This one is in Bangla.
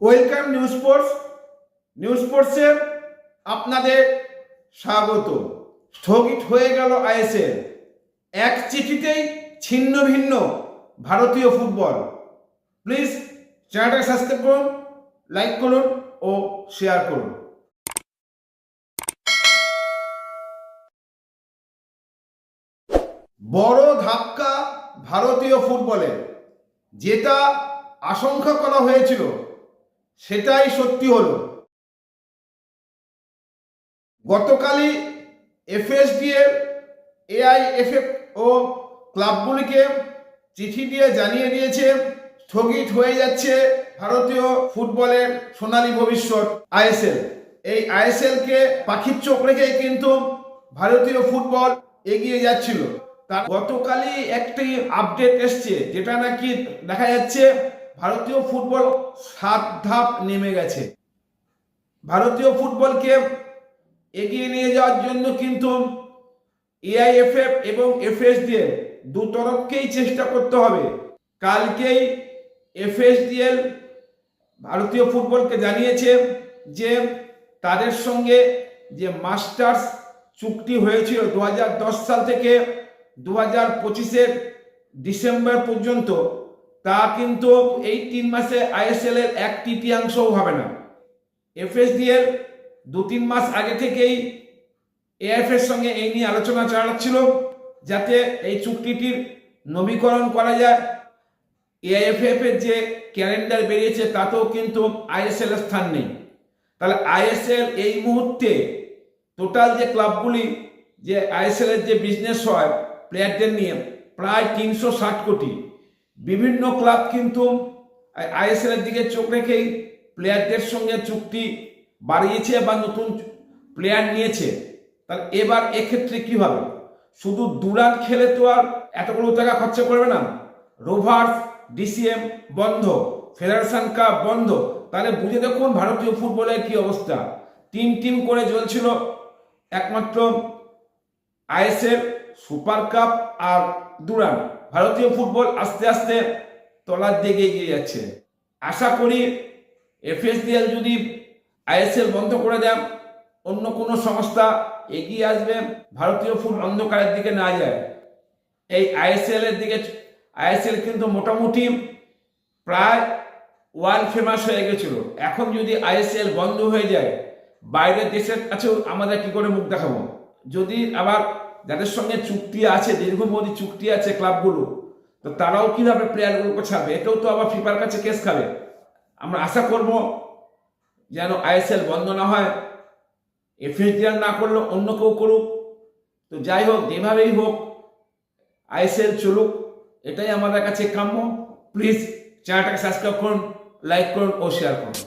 ওয়েলকাম নিউজ স্পোর্টসে আপনাদের স্বাগত। স্থগিত হয়ে গেল আইএসএল, এক চিঠিতেই ছিন্ন ভিন্ন ভারতীয় ফুটবল। প্লিজ চ্যানেলটাকে সাবস্ক্রাইব করুন, লাইক করুন ও শেয়ার করুন। বড় ধাক্কা ভারতীয় ফুটবলে, যেটা আশঙ্কা করা হয়েছিল সেটাই সত্যি হলো। গতকালই এফএসডিএ, এআইএফএফ ও ক্লাবগুলিকে চিঠি দিয়ে জানিয়ে দিয়েছে স্থগিত হয়ে যাচ্ছে ভারতীয় ফুটবলের সোনালী ভবিষ্যৎ আইএসএল। এই আইএসএলকে পাখির চোখ রেখে কিন্তু ভারতীয় ফুটবল এগিয়ে যাচ্ছিল। তার গতকালই একটি আপডেট এসছে, যেটা নাকি দেখা যাচ্ছে ভারতীয় ফুটবল 7 ধাপ নেমে গেছে। ভারতীয় ফুটবলকে এগিয়ে নিয়ে যাওয়ার জন্য কিন্তু এআইএফএফ এবং এফএসডিএল দু তরফকেই চেষ্টা করতে হবে। কালকেই এফএসডিএল ভারতীয় ফুটবলকে জানিয়েছে যে তাদের সঙ্গে যে মাস্টার্স চুক্তি হয়েছিল 2010 সাল থেকে 2025 ডিসেম্বর পর্যন্ত, তা কিন্তু এই 3 মাসে আইএসএল এর 1/3 হবে না। এফএসডিএল 2-3 মাস আগে থেকেই এআইএফ এর সঙ্গে এই নিয়ে আলোচনা চালাচ্ছিল যাতে এই চুক্তিটির নবীকরণ করা যায়। এআইএফএফ এর যে ক্যালেন্ডার বেরিয়েছে তাতেও কিন্তু আইএসএল এর স্থান নেই। তাহলে আইএসএল এই মুহূর্তে টোটাল যে ক্লাবগুলি, যে আইএসএল এর যে বিজনেস হয় প্লেয়ারদের নিয়ে, প্রায় 360 কোটি। বিভিন্ন ক্লাব কিন্তু আইএসএল এর দিকে চোখ রেখেই প্লেয়ারদের সঙ্গে চুক্তি বাড়িয়েছে বা নতুন প্লেয়ার নিয়েছে। তাহলে এবার এক্ষেত্রে কি হবে? শুধু দুরান খেলে তো আর এতগুলো টাকা খরচা করবে না। রোভার্স, ডিসিএম বন্ধ, ফেডারেশন কাপ বন্ধ। তাহলে বুঝে দেখুন ভারতীয় ফুটবলের কি অবস্থা। টিম করে চলছিল একমাত্র আইএসএল, সুপার কাপ আর দুরান। ভারতীয় ফুটবল আস্তে আস্তে তলার দিকে এগিয়ে যাচ্ছে। আশা করি এফএসডিএল যদি আইএসএল বন্ধ করে দেন, অন্য কোনো সংস্থা এগিয়ে আসবে, ভারতীয় ফুটবল অন্ধকারের দিকে না যায়। এই আইএসএল এর দিকে, আইএসএল কিন্তু মোটামুটি প্রায় ওয়ার্ল্ড ফেমাস হয়ে গেছিল। এখন যদি আইএসএল বন্ধ হয়ে যায়, বাইরের দেশের কাছেও আমাদের কি করে মুখ দেখাবো? যদি আবার যাদের সঙ্গে চুক্তি আছে, দীর্ঘমেয়াদী চুক্তি আছে ক্লাবগুলো, তো তারাও কিভাবে প্লেয়ারগুলোকে ছাড়বে? এটাও তো আবার ফিফার কাছে কেস খাবে। আমরা আশা করব যেন আইএসএল বন্ধ না হয়, এফএসডিএল না করলে অন্য কেউ করুক। তো যাই হোক, যেভাবেই হোক আইএসএল চলুক, এটাই আমাদের কাছে কাম্য। প্লিজ চ্যানেলটাকে সাবস্ক্রাইব করুন, লাইক করুন ও শেয়ার করুন।